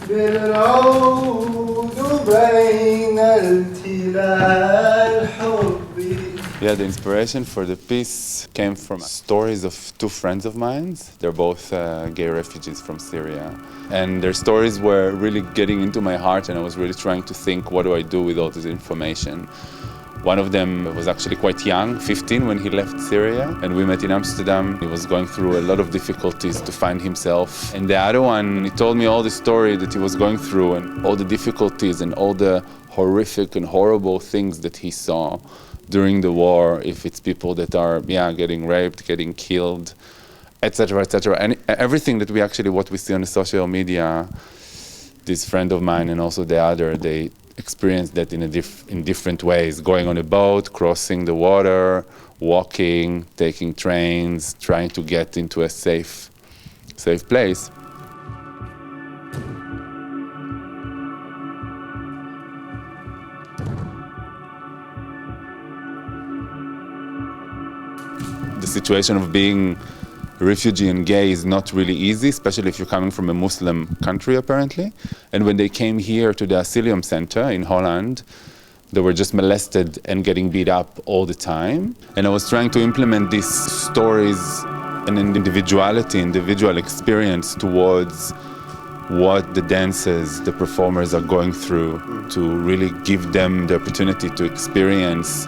Yeah, the inspiration for the piece came from stories of two friends of mine. They're both gay refugees from Syria. And their stories were really getting into my heart, and I was really trying to think, what do I do with all this information? One of them was actually quite young, 15, when he left Syria, and we met in Amsterdam. He was going through a lot of difficulties to find himself. And the other one, he told me all the story that he was going through and all the difficulties and all the horrific and horrible things that he saw during the war, if it's people that are, getting raped, getting killed, etc., etc. And everything that what we see on the social media, this friend of mine and also the other, they experienced that in different ways, going on a boat, crossing the water, walking, taking trains, trying to get into a safe place. The situation of being a refugee and gay is not really easy, especially if you're coming from a Muslim country, apparently. And when they came here to the Asylum Center in Holland, they were just molested and getting beat up all the time. And I was trying to implement these stories and an individual experience towards what the dancers, the performers are going through, to really give them the opportunity to experience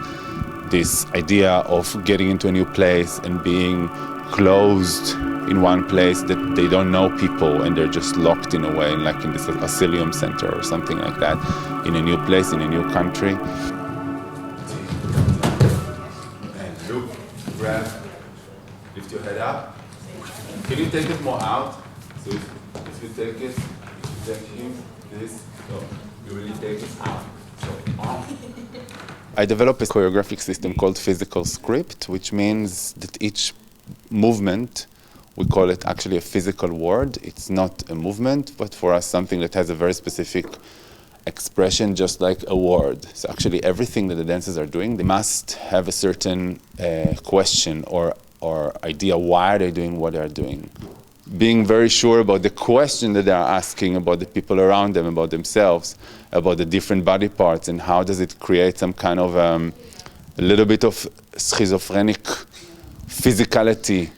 this idea of getting into a new place and being closed in one place that they don't know people and they're just locked in a way, like in this asylum center or something like that, in a new place, in a new country. And look, grab, lift your head up. Can you take it more out? So if you take it, take him, this, so you really take it out. So on. I developed a choreographic system called physical script, which means that each movement, we call it actually a physical word. It's not a movement, but for us something that has a very specific expression, just like a word. So actually everything that the dancers are doing, they must have a certain question or idea why they're doing what they're doing. Being very sure about the question that they're asking about the people around them, about themselves, about the different body parts, and how does it create some kind of a little bit of schizophrenic physicality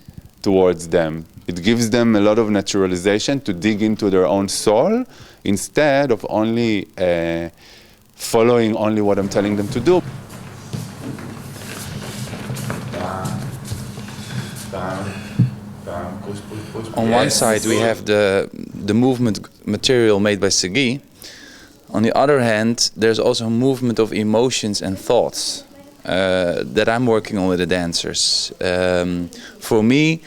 towards them. It gives them a lot of naturalization to dig into their own soul instead of only following only what I'm telling them to do. On one side we have the movement material made by Sagi. On the other hand, there's also a movement of emotions and thoughts that I'm working on with the dancers. For me,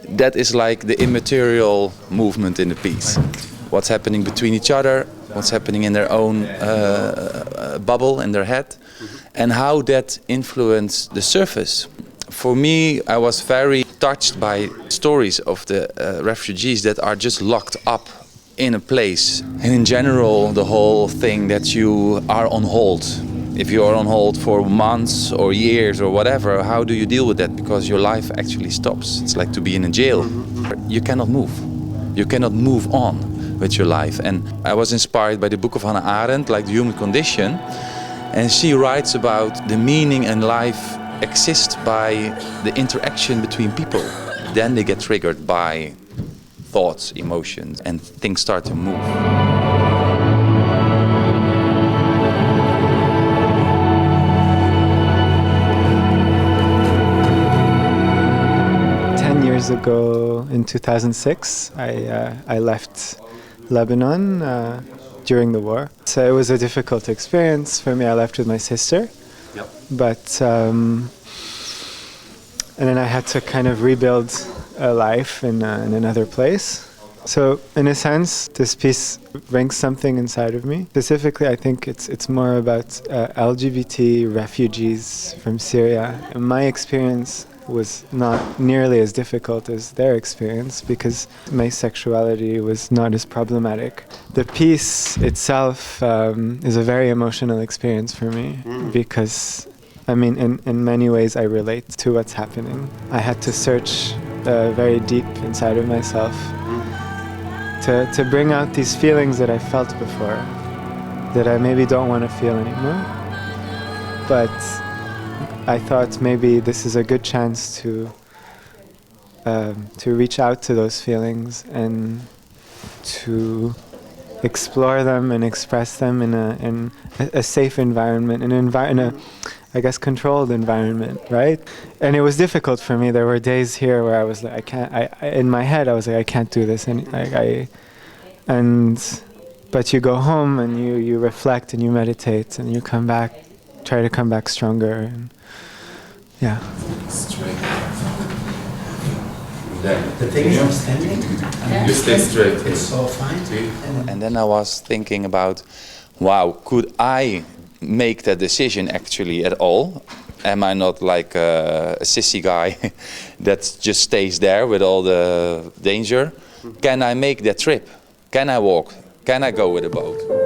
that is like the immaterial movement in the piece. What's happening between each other, what's happening in their own bubble in their head, and how that influenced the surface. For me, I was very touched by stories of the refugees that are just locked up in a place. And in general, the whole thing that you are on hold. If you are on hold for months or years or whatever, how do you deal with that? Because your life actually stops. It's like to be in a jail. You cannot move. You cannot move on with your life. And I was inspired by the book of Hannah Arendt, like The Human Condition. And she writes about the meaning in life exists by the interaction between people. Then they get triggered by thoughts, emotions, and things start to move. 10 years ago, in 2006, I left Lebanon during the war. So it was a difficult experience for me. I left with my sister. Yep. But and then I had to kind of rebuild a life in another place. So in a sense, this piece brings something inside of me. Specifically, I think it's more about LGBT refugees from Syria. And my experience was not nearly as difficult as their experience because my sexuality was not as problematic. The piece itself is a very emotional experience for me because, I mean, in many ways I relate to what's happening. I had to search very deep inside of myself to bring out these feelings that I felt before, that I maybe don't want to feel anymore. But I thought maybe this is a good chance to reach out to those feelings and to explore them and express them in a safe environment, in a I guess controlled environment, right? And it was difficult for me. There were days here where I was like, I can't. In my head, I was like, I can't do this, but you go home and you reflect and you meditate and you come back, try to come back stronger, and yeah. Straight. The thing is, I'm standing. You stay straight. It's so fine. And then I was thinking about, wow, could I make that decision actually at all? Am I not like a sissy guy that just stays there with all the danger? Can I make that trip? Can I walk? Can I go with a boat?